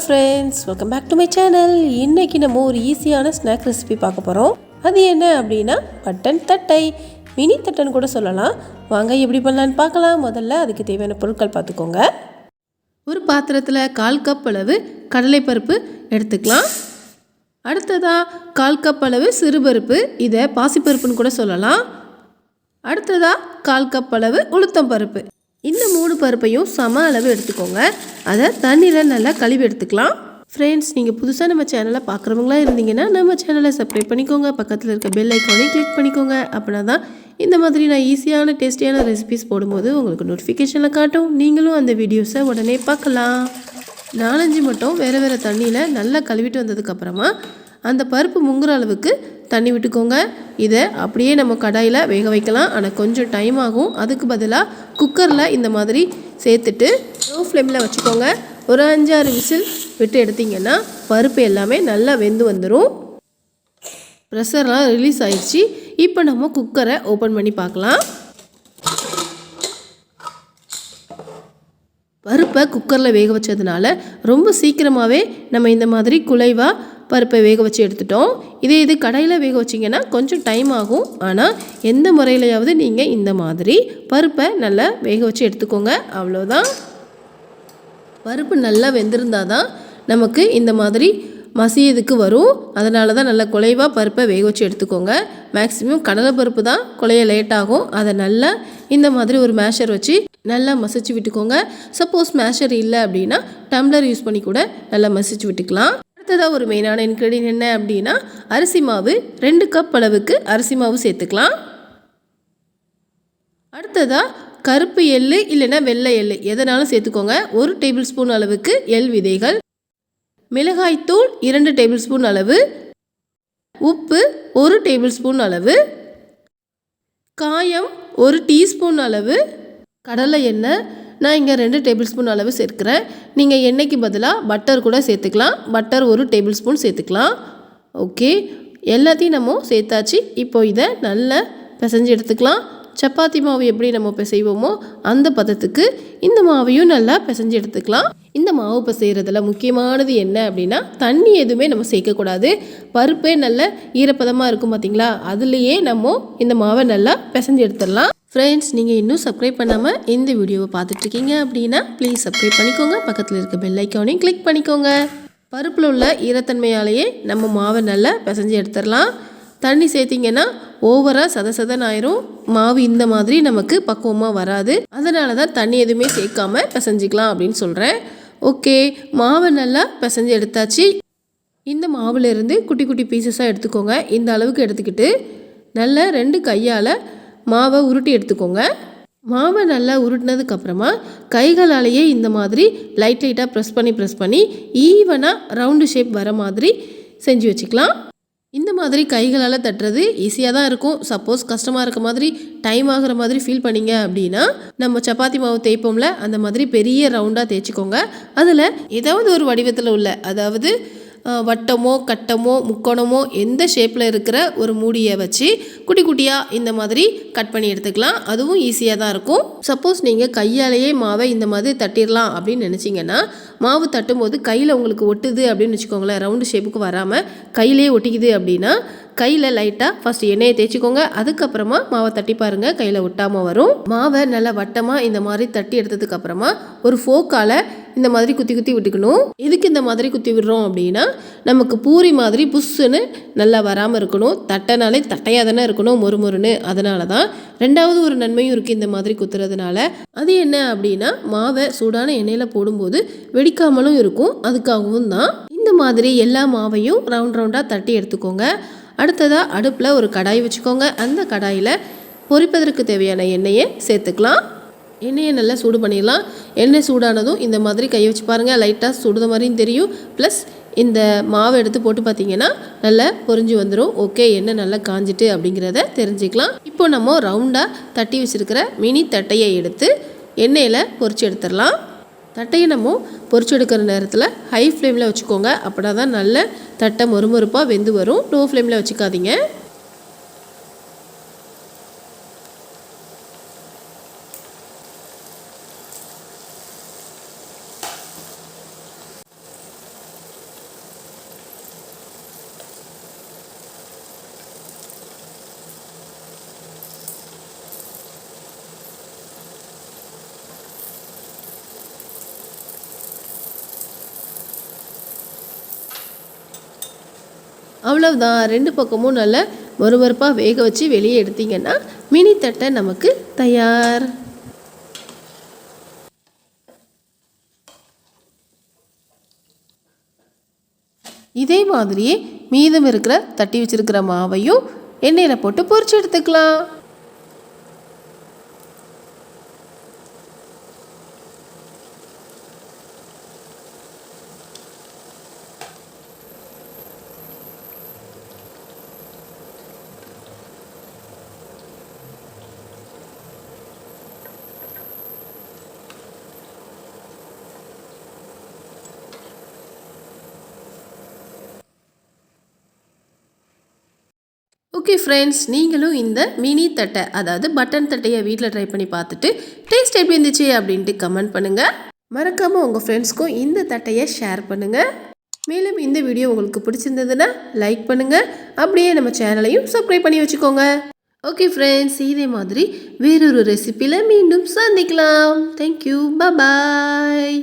Friends, welcome back to my channel. இன்றைக்கி நம்ம ஒரு ஈஸியான ஸ்நாக் ரெசிபி பார்க்க போகிறோம். அது என்ன அப்படின்னா பட்டன் தட்டை, மினி தட்டன் கூட சொல்லலாம். வாங்க எப்படி பண்ணலான்னு பார்க்கலாம். முதல்ல அதுக்கு தேவையான பொருட்கள் பார்த்துக்கோங்க. ஒரு பாத்திரத்தில் 1/4 கப் அளவு கடலைப்பருப்பு எடுத்துக்கலாம். அடுத்ததாக 1/4 கப் அளவு சிறுபருப்பு, இதை பாசிப்பருப்புன்னு கூட சொல்லலாம். அடுத்ததாக 1/4 கப் அளவு உளுத்தம் பருப்பு. இந்த 3 பருப்பையும் சம அளவு எடுத்துக்கோங்க. அதை தண்ணியில் நல்லா கழுவி எடுத்துக்கலாம். ஃப்ரெண்ட்ஸ், நீங்கள் புதுசாக நம்ம சேனலை பார்க்குறவங்களா இருந்தீங்கன்னா நம்ம சேனலை சப்ஸ்கிரைப் பண்ணிக்கோங்க. பக்கத்தில் இருக்க பெல் ஐக்கானையும் கிளிக் பண்ணிக்கோங்க. அப்படின்னா தான் இந்த மாதிரி நான் ஈஸியான டேஸ்டியான ரெசிபிஸ் போடும்போது உங்களுக்கு நோட்டிஃபிகேஷனில் காட்டும். நீங்களும் அந்த வீடியோஸை உடனே பார்க்கலாம். 4-5 மட்டும் வேறு வேறு தண்ணியில் நல்லா கழுவிட்டு வந்ததுக்கப்புறமா அந்த பருப்பு முங்குற அளவுக்கு தண்ணி விட்டுக்கோங்க. இதை அப்படியே நம்ம கடாயில் வேக வைக்கலாம். ஆனால் கொஞ்சம் டைம் ஆகும். அதுக்கு பதிலாக குக்கரில் இந்த மாதிரி சேர்த்துட்டு லோ ஃப்ளேமில் வச்சுக்கோங்க. ஒரு 5-6 விசில் விட்டு எடுத்திங்கன்னா பருப்பு எல்லாமே நல்லா வெந்து வந்துடும். ப்ரெஷர்லாம் ரிலீஸ் ஆயிடுச்சு. இப்போ நம்ம குக்கரை ஓப்பன் பண்ணி பார்க்கலாம். பருப்பை குக்கரில் வேக வச்சதுனால ரொம்ப சீக்கிரமாகவே நம்ம இந்த மாதிரி குலைவாக பருப்பை வேக வச்சு எடுத்துட்டோம். இது கடாயில் வேக வச்சிங்கன்னா கொஞ்சம் டைம் ஆகும். ஆனால் எந்த முறையிலையாவது நீங்கள் இந்த மாதிரி பருப்பை நல்லா வேக வச்சு எடுத்துக்கோங்க. அவ்வளோதான். பருப்பு நல்லா வெந்திருந்தால் தான் நமக்கு இந்த மாதிரி மசியதுக்கு வரும். அதனால தான் நல்லா குலைவாக பருப்பை வேக வச்சு எடுத்துக்கோங்க. மேக்ஸிமம் கடலை பருப்பு தான் குலைய லேட் ஆகும். அதை நல்லா இந்த மாதிரி ஒரு மேஷர் வச்சு நல்லா மசிச்சு விட்டுக்கோங்க. சப்போஸ் மேஷர் இல்லை அப்படின்னா டம்ளர் யூஸ் பண்ணி கூட நல்லா மசிச்சு விட்டுக்கலாம். அடுத்ததாக ஒரு மெயினான இன்க்ரீடியன்ட் என்ன அப்படின்னா அரிசி மாவு. 2 கப் அளவுக்கு அரிசி மாவு சேர்த்துக்கலாம். அடுத்ததாக கருப்பு எள்ளு இல்லைன்னா வெள்ளை எள்ளு எதனாலும் சேர்த்துக்கோங்க. 1 டேபிள் ஸ்பூன் அளவுக்கு எள் விதைகள், மிளகாய்த்தூள் 2 டேபிள் ஸ்பூன் அளவு, உப்பு 1 டேபிள் ஸ்பூன் அளவு, காயம் 1 டீஸ்பூன் அளவு, கடலை எண்ணெய் நான் இங்கே 2 டேபிள் ஸ்பூன் அளவு சேர்க்குறேன். நீங்கள் எண்ணெய்க்கு பதிலாக பட்டர் கூட சேர்த்துக்கலாம். பட்டர் 1 டேபிள் ஸ்பூன் சேர்த்துக்கலாம். ஓகே, எல்லாத்தையும் நம்ம சேர்த்தாச்சு. இப்போ இதை நல்லா பிசைஞ்சு எடுத்துக்கலாம். சப்பாத்தி மாவு எப்படி நம்ம பிசைவோமோ அந்த பதத்துக்கு இந்த மாவையும் நல்லா பிசைஞ்சு எடுத்துக்கலாம். இந்த மாவு பிசைகிறதுல முக்கியமானது என்ன அப்படின்னா தண்ணி எதுவுமே நம்ம சேர்க்கக்கூடாது. பருப்பே நல்ல ஈரப்பதமாக இருக்கும் பார்த்தீங்களா, அதுலேயே நம்ம இந்த மாவை நல்லா பிசைஞ்சு எடுத்துடலாம். ஃப்ரெண்ட்ஸ், நீங்கள் இன்னும் சப்ஸ்கிரைப் பண்ணாமல் இந்த வீடியோவை பார்த்துட்ருக்கீங்க அப்படின்னா ப்ளீஸ் சப்ஸ்கிரைப் பண்ணிக்கோங்க. பக்கத்தில் இருக்க பெல் ஐக்கானையும் கிளிக் பண்ணிக்கோங்க. பருப்பில் உள்ள ஈரத்தன்மையாலேயே நம்ம மாவை நல்லா பிசைஞ்சு எடுத்துடலாம். தண்ணி சேர்த்திங்கன்னா ஓவராக சதசதன் ஆயிரும். மாவு இந்த மாதிரி நமக்கு பக்குவமாக வராது. அதனால தான் தண்ணி எதுவுமே சேர்க்காம பிசைஞ்சிக்கலாம் அப்படின்னு சொல்கிறேன். ஓகே, மாவை நல்லா பிசைஞ்சு எடுத்தாச்சு. இந்த மாவுலேருந்து குட்டி குட்டி பீசஸாக எடுத்துக்கோங்க. இந்த அளவுக்கு எடுத்துக்கிட்டு நல்லா 2 கையால் மாவை உருட்டி எடுத்துக்கோங்க. மாவை நல்லா உருட்டினதுக்கப்புறமா கைகளாலேயே இந்த மாதிரி லைட்டாக ப்ரெஸ் பண்ணி ஈவனாக ரவுண்டு ஷேப் வர மாதிரி செஞ்சு வச்சுக்கலாம். இந்த மாதிரி கைகளால் தட்டுறது ஈஸியாக தான் இருக்கும். சப்போஸ் கஷ்டமாக இருக்க மாதிரி டைம் ஆகிற மாதிரி ஃபீல் பண்ணிங்க அப்படின்னா நம்ம சப்பாத்தி மாவு தேய்ப்போம்ல அந்த மாதிரி பெரிய ரவுண்டாக தேய்ச்சிக்கோங்க. அதில் ஏதாவது ஒரு வடிவத்தில் உள்ள, அதாவது வட்டமோ கட்டமோ முக்கோணமோ எந்த ஷேப்பில் இருக்கிற ஒரு மூடியை வச்சு குட்டி குட்டியாக இந்த மாதிரி கட் பண்ணி எடுத்துக்கலாம். அதுவும் ஈஸியாக தான் இருக்கும். சப்போஸ் நீங்கள் கையாலேயே மாவை இந்த மாதிரி தட்டிடலாம் அப்படின்னு நினச்சிங்கன்னா மாவு தட்டும்போது கையில் உங்களுக்கு ஒட்டுது அப்படின்னு வச்சுக்கோங்களேன், ரவுண்டு ஷேப்புக்கு வராமல் கையிலே ஒட்டிக்குது அப்படின்னா கையில் லைட்டாக ஃபஸ்ட்டு எண்ணெயை தேய்ச்சிக்கோங்க. அதுக்கப்புறமா மாவை தட்டி பாருங்கள், கையில் ஒட்டாமல் வரும். மாவை நல்லா வட்டமாக இந்த மாதிரி தட்டி எடுத்ததுக்கப்புறமா ஒரு ஃபோக்கால் இந்த மாதிரி குத்தி விட்டுக்கணும். எதுக்கு இந்த மாதிரி குத்தி விடுறோம் அப்படின்னா நமக்கு பூரி மாதிரி புஷ்ஷுன்னு நல்லா வராமல் இருக்கணும். தட்டைனாலே தட்டையாக தானே இருக்கணும், மொறுமொறுன்னு. அதனால தான். 2வது ஒரு நன்மையும் இருக்குது இந்த மாதிரி குத்துறதுனால. அது என்ன அப்படின்னா மாவை சூடான எண்ணெயில் போடும்போது வெடிக்காமலும் இருக்கும். அதுக்காகவும் தான். இந்த மாதிரி எல்லா மாவையும் ரவுண்டாக தட்டி எடுத்துக்கோங்க. அடுத்ததாக அடுப்பில் ஒரு கடாய் வச்சுக்கோங்க. அந்த கடாயில் பொரிப்பதற்கு தேவையான எண்ணெயை சேர்த்துக்கலாம். எண்ணெயை நல்லா சூடு பண்ணிடலாம். எண்ணெய் சூடானதும் இந்த மாதிரி கையை வச்சு பாருங்கள், லைட்டாக சுடுத மாதிரியும் தெரியும். ப்ளஸ் இந்த மாவை எடுத்து போட்டு பார்த்தீங்கன்னா நல்லா பொரிஞ்சு வந்துடும். ஓகே, எண்ணெய் நல்லா காஞ்சிட்டு அப்படிங்கிறத தெரிஞ்சுக்கலாம். இப்போ நம்ம ரவுண்டாக தட்டி வச்சுருக்கிற மினி தட்டையை எடுத்து எண்ணெயில் பொரிச்சு எடுத்துடலாம். தட்டையை நம்ம பொரிச்சு எடுக்கிற நேரத்தில் ஹை ஃப்ளேமில் வச்சுக்கோங்க. அப்படின்னா தான் நல்ல தட்டை மொறுமொறுப்பாக வெந்து வரும். லோ ஃப்ளேமில் வச்சுக்காதீங்க. அவ்வளவுதான். 2 பக்கமும் நல்லா மொறுமொறுப்பாக வேக வச்சு வெளியே எடுத்தீங்கன்னா மினி தட்டை நமக்கு தயார். இதே மாதிரியே மீதம் இருக்கிற தட்டி வச்சிருக்கிற மாவையும் எண்ணெயில் போட்டு பொரிச்சு எடுத்துக்கலாம். ஓகே ஃப்ரெண்ட்ஸ், நீங்களும் இந்த மினி தட்டை அதாவது பட்டன் தட்டையை வீட்டில் ட்ரை பண்ணி பார்த்துட்டு டேஸ்ட் எப்படி இருந்துச்சு அப்படின்ட்டு கமெண்ட் பண்ணுங்கள். மறக்காமல் உங்கள் ஃப்ரெண்ட்ஸ்க்கும் இந்த தட்டையை ஷேர் பண்ணுங்கள். மேலும் இந்த வீடியோ உங்களுக்கு பிடிச்சிருந்ததுன்னா லைக் பண்ணுங்கள். அப்படியே நம்ம சேனலையும் சப்ஸ்கிரைப் பண்ணி வச்சுக்கோங்க. ஓகே ஃப்ரெண்ட்ஸ், இதே மாதிரி வேறொரு ரெசிபியில் மீண்டும் சந்திக்கலாம். தேங்க்யூ, பாய்.